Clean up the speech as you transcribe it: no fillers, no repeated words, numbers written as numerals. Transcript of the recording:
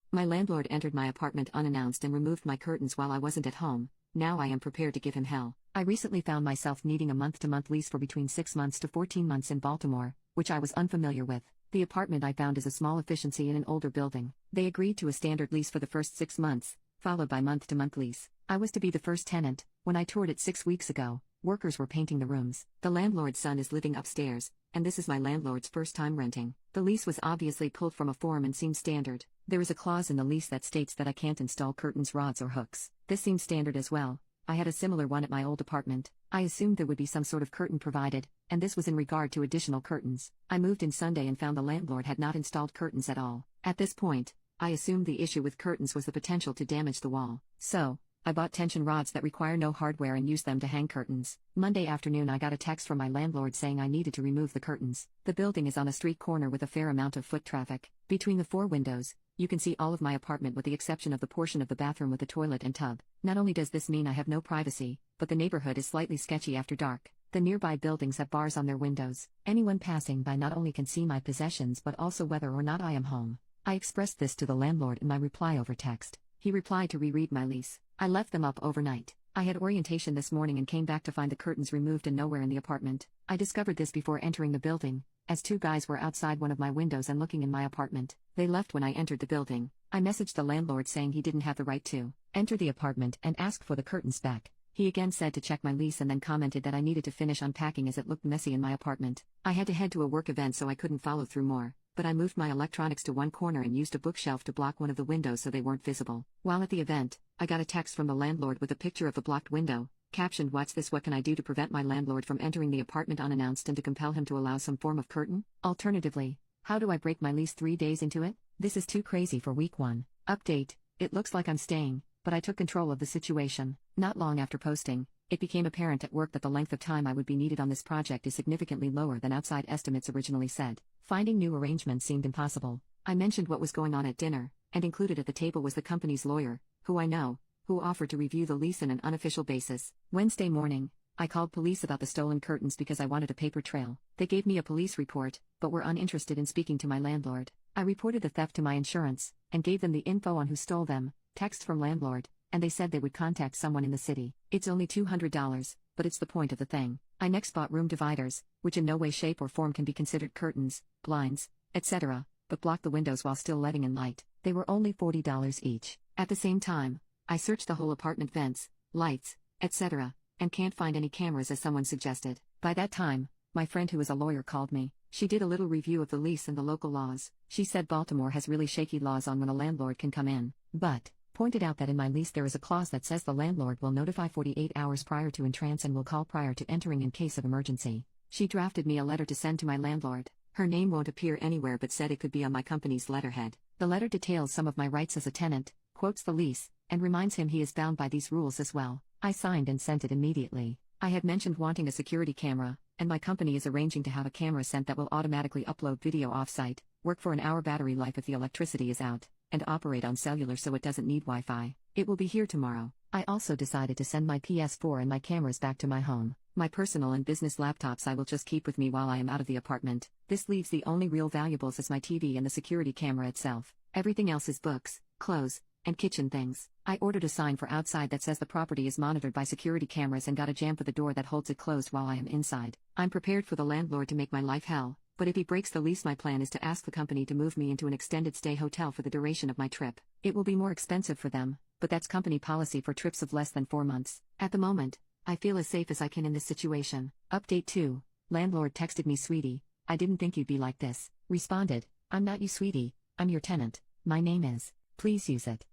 My landlord entered my apartment unannounced and removed my curtains while I wasn't at home. Now I am prepared to give him hell. I recently found myself needing a month-to-month lease for between 6 months to 14 months in Baltimore, which I was unfamiliar with. The apartment I found is a small efficiency in an older building. They agreed to a standard lease for the first 6 months, followed by month-to-month lease. I was to be the first tenant. When I toured it 6 weeks ago, workers were painting the rooms. The landlord's son is living upstairs, and this is my landlord's first time renting. The lease was obviously pulled from a form and seems standard. There is a clause in the lease that states that I can't install curtains, rods, or hooks. This seems standard as well. I had a similar one at my old apartment. I assumed there would be some sort of curtain provided, and this was in regard to additional curtains. I moved in Sunday and found the landlord had not installed curtains at all. At this point, I assumed the issue with curtains was the potential to damage the wall. So, I bought tension rods that require no hardware and used them to hang curtains. Monday afternoon I got a text from my landlord saying I needed to remove the curtains. The building is on a street corner with a fair amount of foot traffic. Between the 4 windows, you can see all of my apartment with the exception of the portion of the bathroom with the toilet and tub. Not only does this mean I have no privacy, but the neighborhood is slightly sketchy after dark. The nearby buildings have bars on their windows. Anyone passing by not only can see my possessions but also whether or not I am home. I expressed this to the landlord in my reply over text. He replied to reread my lease. I left them up overnight. I had orientation this morning and came back to find the curtains removed and nowhere in the apartment. I discovered this before entering the building, as 2 guys were outside one of my windows and looking in my apartment. They left when I entered the building. I messaged the landlord saying he didn't have the right to enter the apartment and ask for the curtains back. He again said to check my lease and then commented that I needed to finish unpacking as it looked messy in my apartment. I had to head to a work event so I couldn't follow through more, but I moved my electronics to one corner and used a bookshelf to block one of the windows so they weren't visible. While at the event, I got a text from the landlord with a picture of the blocked window, captioned, "What's this? What can I do to prevent my landlord from entering the apartment unannounced and to compel him to allow some form of curtain? Alternatively, how do I break my lease 3 days into it? This is too crazy for week 1. Update, it looks like I'm staying, but I took control of the situation." Not long after posting, it became apparent at work that the length of time I would be needed on this project is significantly lower than outside estimates originally said. Finding new arrangements seemed impossible. I mentioned what was going on at dinner, and included at the table was the company's lawyer, who I know, who offered to review the lease on an unofficial basis. Wednesday morning, I called police about the stolen curtains because I wanted a paper trail. They gave me a police report, but were uninterested in speaking to my landlord. I reported the theft to my insurance, and gave them the info on who stole them, text from landlord, and they said they would contact someone in the city. It's only $200, but it's the point of the thing. I next bought room dividers, which in no way, shape or form can be considered curtains, blinds, etc., but block the windows while still letting in light. They were only $40 each. At the same time, I searched the whole apartment, vents, lights, etc., and can't find any cameras as someone suggested. By that time, my friend who is a lawyer called me. She did a little review of the lease and the local laws. She said Baltimore has really shaky laws on when a landlord can come in, but pointed out that in my lease there is a clause that says the landlord will notify 48 hours prior to entrance and will call prior to entering in case of emergency. She drafted me a letter to send to my landlord. Her name won't appear anywhere but said it could be on my company's letterhead. The letter details some of my rights as a tenant, quotes the lease, and reminds him he is bound by these rules as well. I signed and sent it immediately. I had mentioned wanting a security camera, and my company is arranging to have a camera sent that will automatically upload video off-site, work for an hour battery life if the electricity is out, and operate on cellular so it doesn't need Wi-Fi. It will be here tomorrow. I also decided to send my PS4 and my cameras back to my home. My personal and business laptops I will just keep with me while I am out of the apartment. This leaves the only real valuables as my TV and the security camera itself. Everything else is books, clothes, and kitchen things. I ordered a sign for outside that says the property is monitored by security cameras and got a jamb for the door that holds it closed while I am inside. I'm prepared for the landlord to make my life hell, but if he breaks the lease my plan is to ask the company to move me into an extended stay hotel for the duration of my trip. It will be more expensive for them, but that's company policy for trips of less than 4 months. At the moment, I feel as safe as I can in this situation. Update 2. Landlord texted me, "Sweetie, I didn't think you'd be like this." Responded, "I'm not you, sweetie, I'm your tenant. My name is. Please use it."